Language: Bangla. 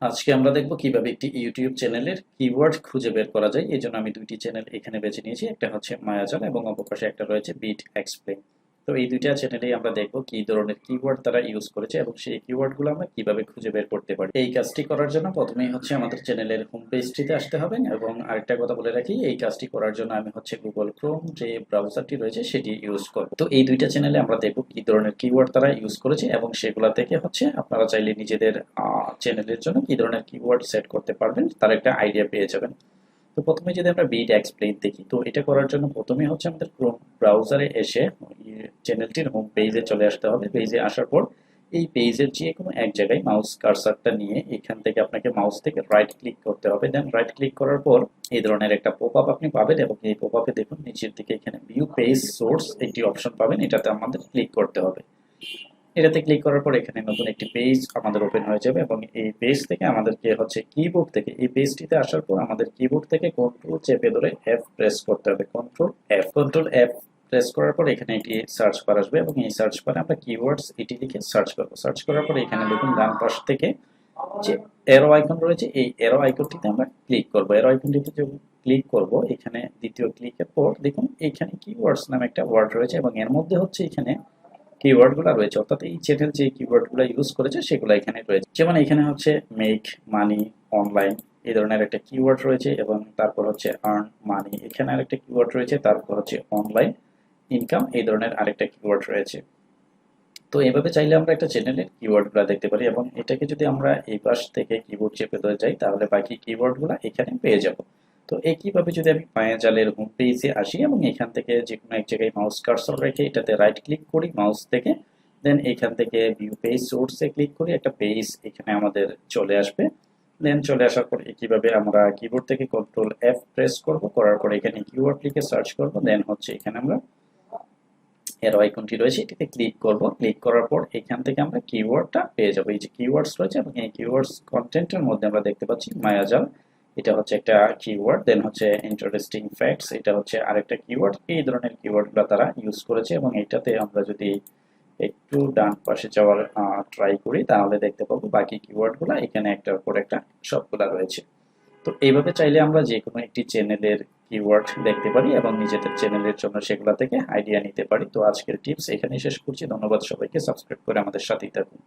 আজকে আমরা দেখব কিভাবে একটি ইউটিউব চ্যানেলের কিওয়ার্ড খুঁজে বের করা যায়। এই জন্য আমি দুইটি চ্যানেল এখানে বেছে নিয়েছি। একটা হচ্ছে মায়াজাল এবং অপর পাশে একটা রয়েছে বিট এক্সপ্লেইন। তো এই দুইটা চ্যানেলেই আমরা দেখব কি ধরনের কিওয়ার্ড তারা ইউজ করেছে এবং সেই কিওয়ার্ডগুলো আমরা কিভাবে খুঁজে বের করতে পারি। এই কাজটি করার জন্য প্রথমেই হচ্ছে আমাদের চ্যানেলের হোম পেজটিতে আসতে হবে এবং আরেকটা কথা বলে রাখি, এই কাজটি করার জন্য আমি হচ্ছে গুগল ক্রোম যে ব্রাউজারটি রয়েছে সেটি ইউজ করব। তো এই দুইটা চ্যানেলে আমরা দেখব কি ধরনের কিওয়ার্ড তারা ইউজ করেছে এবং সেগুলা থেকে হচ্ছে আপনারা চাইলে নিজেদের চ্যানেলের জন্য কি ধরনের কিওয়ার্ড সেট করতে পারবেন তার একটা আইডিয়া পেয়ে যাবেন। তো প্রথমে যদি আমরা বিট এক্সপ্লেইন দেখি, তো এটা করার জন্য প্রথমে হচ্ছে আমাদের ক্রোম ব্রাউজারে এসে চ্যানেলটির হোম পেজে চলে আসতে হবে। পেজে আসার পর এই পেজের যে কোনো এক জায়গায় মাউস কার্সারটা নিয়ে এখান থেকে আপনাকে মাউস থেকে রাইট ক্লিক করতে হবে। দেন রাইট ক্লিক করার পর এই ধরনের একটা পপ আপ আপনি পাবেন এবং এই পপ আপে দেখুন নিচের দিকে এখানে ভিউ পেজ সোর্স একটি অপশন পাবেন, এটাতে আমাদের ক্লিক করতে হবে। এটাতে ক্লিক করার পর এখানে নতুন একটি পেজ আমাদের ওপেন হয়ে যাবে এবং এই পেজ থেকে আমাদেরকে হচ্ছে কিবোর্ড থেকে এই পেজটিতে আসার পর আমাদের কিবোর্ড থেকে কন্ট্রোল চেপে ধরে এফ প্রেস করতে হবে। কন্ট্রোল এফ প্রেস করার পর এখানে একটি সার্চ বার আসবে এবং এই সার্চ বারে আমরা কিওয়ার্ডস এটি লিখে সার্চ করব। সার্চ করার পর এখানে দেখুন ডান পাশ থেকে যে এরো আইকন রয়েছে এই এরো আইকনটিতে আমরা ক্লিক করব। এরো আইকনটিতে যখন ক্লিক করব এখানে দ্বিতীয় ক্লিকের পর দেখুন এখানে কিওয়ার্ডস নামে একটা ওয়ার্ড রয়েছে এবং এর মধ্যে হচ্ছে এখানে কিওয়ার্ডগুলো রয়েছে, অর্থাৎ এই চ্যানেল যে কিওয়ার্ডগুলো ইউজ করেছে সেগুলো এখানে রয়েছে। যেমন এখানে হচ্ছে মেক মানি অনলাইন এই ধরনের একটা কিওয়ার্ড রয়েছে এবং তারপর হচ্ছে আর্ন মানি এখানে আরেকটা কিওয়ার্ড রয়েছে, তারপর হচ্ছে অনলাইন ইনকাম এই ধরনের আরেকটা কিওয়ার্ড রয়েছে। তো এইভাবে চাইলে আমরা একটা চ্যানেলের কিওয়ার্ডগুলো দেখতে পারি এবং এটাকে যদি আমরা এই পাশ থেকে কিবোর্ড চেপে ধরে যাই তাহলে বাকি কিওয়ার্ডগুলো এখানে পেয়ে যাব। তো একইভাবে যদি আমি মায়াজালের হোম পেজে আসি এবং এখান থেকে যে কোনো এক জায়গায় মাউস কার্সর রেখে এটাতে রাইট ক্লিক করি মাউস থেকে, দেন এখান থেকে ভিউ পেজ সোর্সে ক্লিক করি, একটা পেজ এখানে আমাদের চলে আসবে। দেন চলে আসার পর একইভাবে আমরা কিবোর্ড থেকে কন্ট্রোল এফ প্রেস করব, করার পর এখানে কিওয়ার্ড লিখে সার্চ করব। দেন হচ্ছে এখানে আমরা এরো আইকনটি রয়েছে এটিতে ক্লিক করব। ক্লিক করার পর এখান থেকে আমরা কিওয়ার্ডটা পেয়ে যাবো। এই যে কিওয়ার্ডস রয়েছে এবং এই কিওয়ার্ডস কন্টেন্টের মধ্যে আমরা দেখতে পাচ্ছি মায়াজাল, এটা হচ্ছে একটা কিওয়ার্ড। দেন হচ্ছে ইন্টারেস্টিং ফ্যাক্টস, এটা হচ্ছে আরেকটা কিওয়ার্ড। এই ধরনের কিওয়ার্ডগুলো তারা ইউজ করেছে এবং এটাতে আমরা যদি একটু ডান পাশে যাওয়ার ট্রাই করি তাহলে দেখতে পাবো বাকি কিওয়ার্ডগুলো এখানে একটার পর একটা সবগুলা রয়েছে। তো এইভাবে চাইলে আমরা যে কোনো একটি চ্যানেলের কিওয়ার্ড দেখতে পারি এবং নিজেদের চ্যানেলের জন্য সেগুলা থেকে আইডিয়া নিতে পারি। তো আজকের টিপস এখানেই শেষ করছি। ধন্যবাদ সবাইকে, সাবস্ক্রাইব করে আমাদের সাথেই থাকুন।